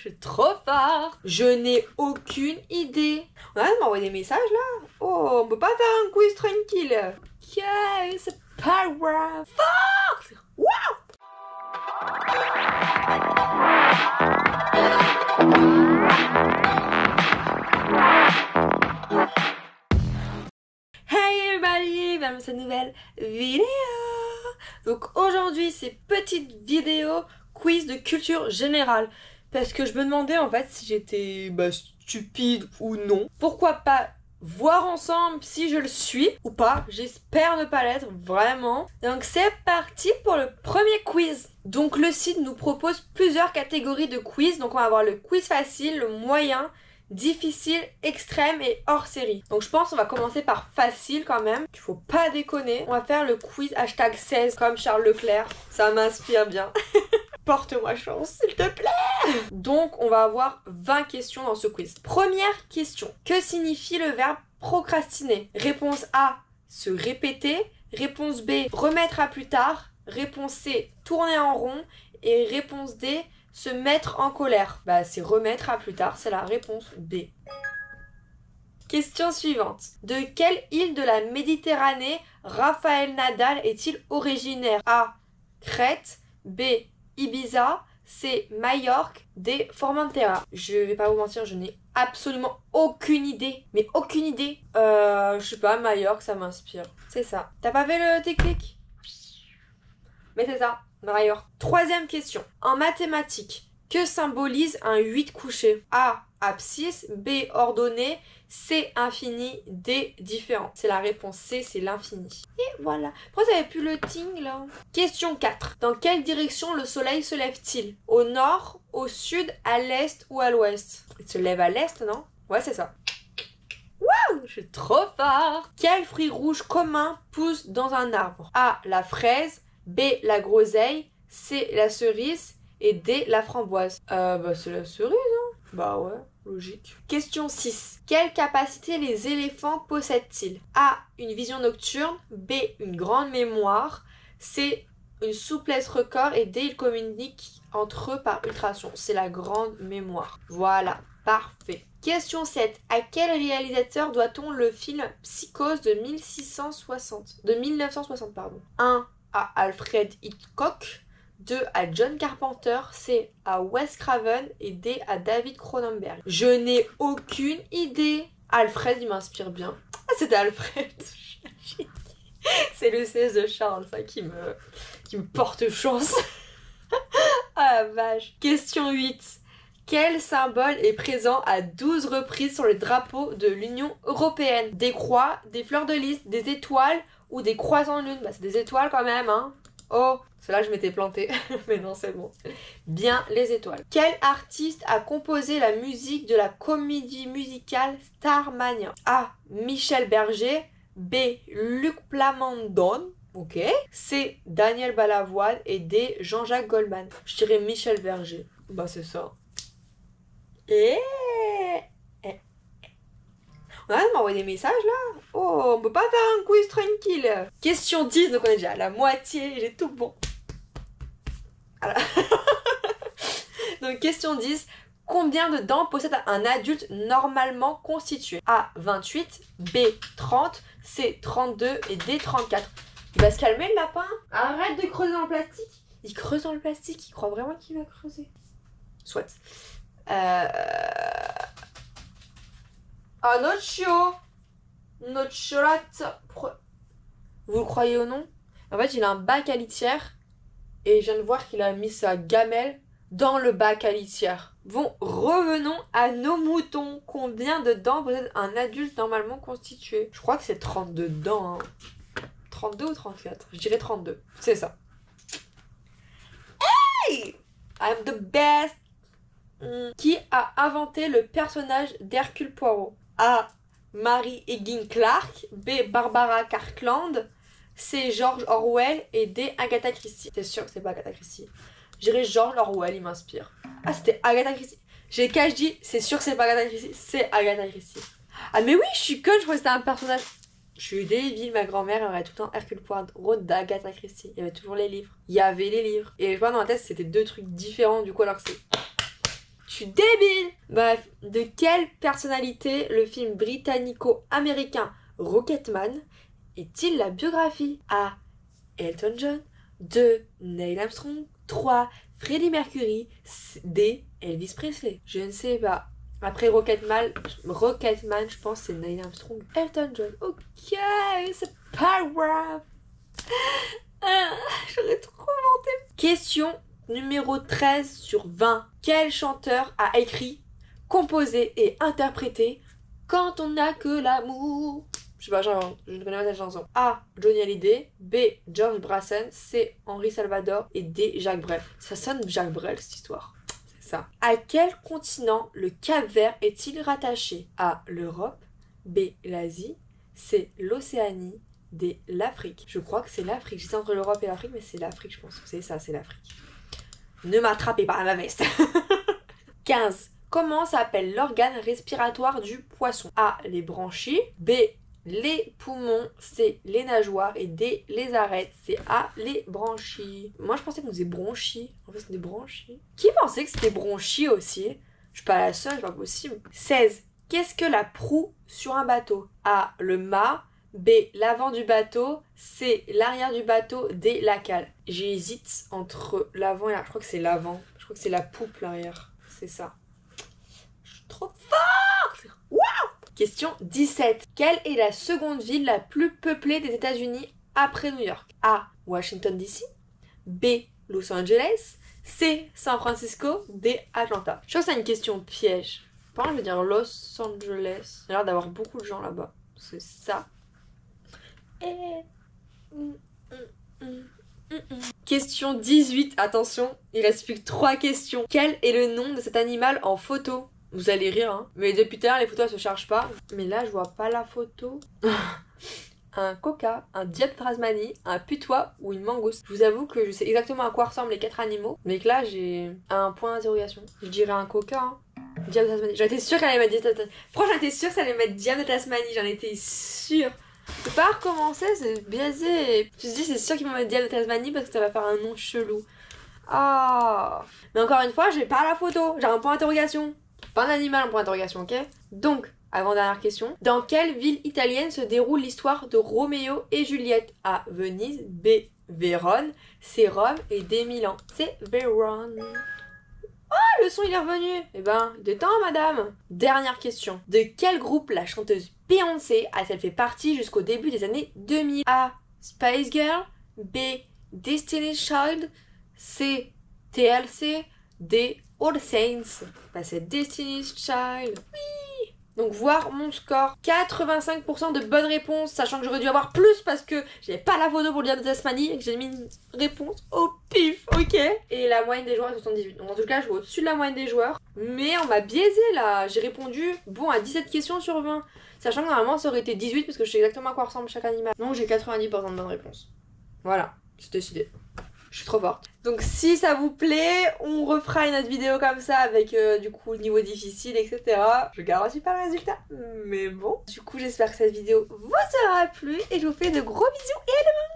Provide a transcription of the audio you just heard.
je suis trop forte. Je n'ai aucune idée. On arrête de m'envoyer des messages là. Oh, on peut pas faire un quiz tranquille. Okay, c'est pas grave. Fuck! Wow! Hey everybody, bienvenue dans cette nouvelle vidéo. Donc aujourd'hui c'est petite vidéo quiz de culture générale. Parce que je me demandais en fait si j'étais stupide ou non. Pourquoi pas voir ensemble si je le suis ou pas. J'espère ne pas l'être, vraiment. Donc c'est parti pour le premier quiz. Donc le site nous propose plusieurs catégories de quiz. Donc on va avoir le quiz facile, le moyen, difficile, extrême et hors série. Donc je pense qu'on va commencer par facile quand même. Il faut pas déconner. On va faire le quiz hashtag 16 comme Charles Leclerc. Ça m'inspire bien. Porte-moi chance, s'il te plaît. Donc, on va avoir 20 questions dans ce quiz. Première question. Que signifie le verbe procrastiner? Réponse A, se répéter. Réponse B, remettre à plus tard. Réponse C, tourner en rond. Et réponse D, se mettre en colère. C'est remettre à plus tard, c'est la réponse B. Question suivante. De quelle île de la Méditerranée Rafael Nadal est-il originaire? A, Crète. B, Ibiza, C, Majorque, D, Formentera. Je vais pas vous mentir, je n'ai absolument aucune idée. Mais aucune idée. Je sais pas, Majorque, ça m'inspire. C'est ça. T'as pas fait le déclic? Mais c'est ça, Majorque. Troisième question. En mathématiques, que symbolise un 8 couché? A, abscisse, B, ordonnée, C, infini, D, différent. C'est la réponse C, c'est l'infini. Et voilà. Pourquoi ça avait plus le ting là? Question 4. Dans quelle direction le soleil se lève-t-il? Au nord, au sud, à l'est ou à l'ouest? Il se lève à l'est, non? Ouais, c'est ça. Waouh, je suis trop forte. Quel fruit rouge commun pousse dans un arbre? A, la fraise, B, la groseille, C, la cerise et D, la framboise. C'est la cerise, hein? Bah ouais, logique. Question 6. Quelle capacité les éléphants possèdent-ils? A, une vision nocturne, B, une grande mémoire, C, une souplesse record et D, ils communiquent entre eux par ultrasons. C'est la grande mémoire. Voilà, parfait. Question 7. À quel réalisateur doit-on le film Psychose de 1960 pardon. 1. À Alfred Hitchcock. 2 à John Carpenter, C à Wes Craven et D à David Cronenberg. Je n'ai aucune idée. Alfred, il m'inspire bien. Ah, c'était Alfred. C'est le 16 de Charles, ça, qui me porte chance. Ah la vache. Question 8. Quel symbole est présent à 12 reprises sur le drapeau de l'Union européenne? Des croix, des fleurs de lys, des étoiles ou des croissants de lune? C'est des étoiles quand même, hein. Oh, c'est là que je m'étais plantée. Mais non, c'est bon. Bien, les étoiles. Quel artiste a composé la musique de la comédie musicale Starmania? A. Michel Berger. B. Luc Plamondon. Ok. C. Daniel Balavoine. Et D. Jean-Jacques Goldman. Je dirais Michel Berger. C'est ça. On arrête de m'envoyer des messages là. Oh, on peut pas faire un quiz tranquille. Question 10, donc on est déjà à la moitié, j'ai tout bon. Voilà. Donc question 10, combien de dents possède un adulte normalement constitué? A, 28, B, 30, C, 32 et D, 34. Il va se calmer le lapin. Arrête de creuser dans le plastique. Il creuse dans le plastique, il croit vraiment qu'il va creuser. Soit. Noccio. Nocciolata. Vous le croyez ou non? En fait, il a un bac à litière. Et je viens de voir qu'il a mis sa gamelle dans le bac à litière. Bon, revenons à nos moutons. Combien de dents possède un adulte normalement constitué? Je crois que c'est 32 dents. 32 ou 34? Je dirais 32. C'est ça. Hey! I'm the best. Qui a inventé le personnage d'Hercule Poirot? A. Mary Higgins Clark. B. Barbara Cartland. C. George Orwell. Et D. Agatha Christie. C'est sûr que c'est pas Agatha Christie. Je dirais George Orwell, il m'inspire. Ah, c'était Agatha Christie. J'ai qu'à je dis, c'est sûr que c'est pas Agatha Christie. C'est Agatha Christie. Ah mais oui, je suis conne, je crois que c'était un personnage. Je suis débile, ma grand-mère aurait tout le temps Hercule Poirot d'Agatha Christie. Il y avait toujours les livres. Il y avait les livres. Et je vois dans ma tête, c'était deux trucs différents du coup alors que c'est... suis débile. Bref, de quelle personnalité le film britannico-américain Rocketman est-il la biographie? A. Elton John. 2. Neil Armstrong. 3. Freddie Mercury. D. Elvis Presley. Je ne sais pas. Après Rocketman, je pense que c'est Neil Armstrong. Elton John. Ok, c'est pas grave. J'aurais trop menté. Question numéro 13 sur 20. Quel chanteur a écrit, composé et interprété Quand on n'a que l'amour? Je sais pas, je ne connais pas cette chanson. A. Johnny Hallyday. B. George Brassen. C. Henri Salvador. Et D. Jacques Brel. Ça sonne Jacques Brel cette histoire. C'est ça. À quel continent le Cap-Vert est-il rattaché? A. L'Europe. B. L'Asie. C. L'Océanie. D. L'Afrique. Je crois que c'est l'Afrique. J'étais entre l'Europe et l'Afrique, mais c'est l'Afrique, je pense. C'est ça, c'est l'Afrique. Ne m'attrapez pas à ma veste. 15. Comment s'appelle l'organe respiratoire du poisson? A. Les branchies. B. Les poumons. C. Les nageoires. Et D. Les arêtes. C'est A. Les branchies. Moi je pensais qu'on faisait bronchies. En fait c'est des branchies. Qui pensait que c'était bronchies aussi? Je suis pas la seule, c'est pas possible. 16. Qu'est-ce que la proue sur un bateau? A. Le mât. B. L'avant du bateau. C. L'arrière du bateau. D. La cale. J'hésite entre l'avant et l'arrière. Je crois que c'est l'avant. Je crois que c'est la poupe l'arrière. C'est ça. Je suis trop forte. Waouh! Question 17. Quelle est la seconde ville la plus peuplée des États-Unis après New York? A. Washington DC. B. Los Angeles. C. San Francisco. D. Atlanta. Je crois que c'est une question piège. Par contre, je vais dire Los Angeles. Il y a l'air d'avoir beaucoup de gens là-bas. C'est ça. Question 18. Attention, il reste plus que 3 questions. Quel est le nom de cet animal en photo? Vous allez rire, hein. Mais depuis tout à l'heure, les photos elles se chargent pas. Mais là, je vois pas la photo. Un coca, un diable de Tasmanie, un putois ou une mangouste. Je vous avoue que je sais exactement à quoi ressemblent les 4 animaux. Mais que là, j'ai un point d'interrogation. Je dirais un coca, hein. Diable de Tasmanie. J'en étais sûre qu'elle allait mettre diable de Tasmanie. Franchement, j'en étais sûre que ça allait mettre diable de Tasmanie. J'en étais sûre. Je peux pas recommencer, c'est biaisé. Je me suis dit, c'est sûr qu'ils vont mettre diable de Tasmanie parce que ça va faire un nom chelou. Ah. Mais encore une fois, j'ai pas la photo. J'ai un point d'interrogation. Pas un animal, un point d'interrogation, ok? Donc, avant-dernière question. Dans quelle ville italienne se déroule l'histoire de Roméo et Juliette? A. Venise. B. Vérone. C. Rome. Et D. Milan. C'est Vérone. Oh, le son il est revenu. Eh ben, détends madame. Dernière question. De quel groupe la chanteuse Beyoncé a-t-elle fait partie jusqu'au début des années 2000? A. Spice Girl. B. Destiny's Child. C. TLC. D. All Saints. Bah c'est Destiny's Child. Oui. Donc voir mon score. 85% de bonnes réponses, sachant que j'aurais dû avoir plus parce que j'avais pas la photo pour le dire de Tasmanie et que j'ai mis une réponse au pif, ok? Et la moyenne des joueurs est 78. Donc en tout cas, je suis au-dessus de la moyenne des joueurs. Mais on m'a biaisé là. J'ai répondu, bon, à 17 questions sur 20. Sachant que normalement, ça aurait été 18 parce que je sais exactement à quoi ressemble chaque animal. Donc j'ai 90% de bonnes réponses. Voilà, c'est décidé. Je suis trop forte. Donc si ça vous plaît, on refera une autre vidéo comme ça avec du coup le niveau difficile, etc. Je garantis pas le résultat, mais bon. Du coup j'espère que cette vidéo vous aura plu et je vous fais de gros bisous et à demain.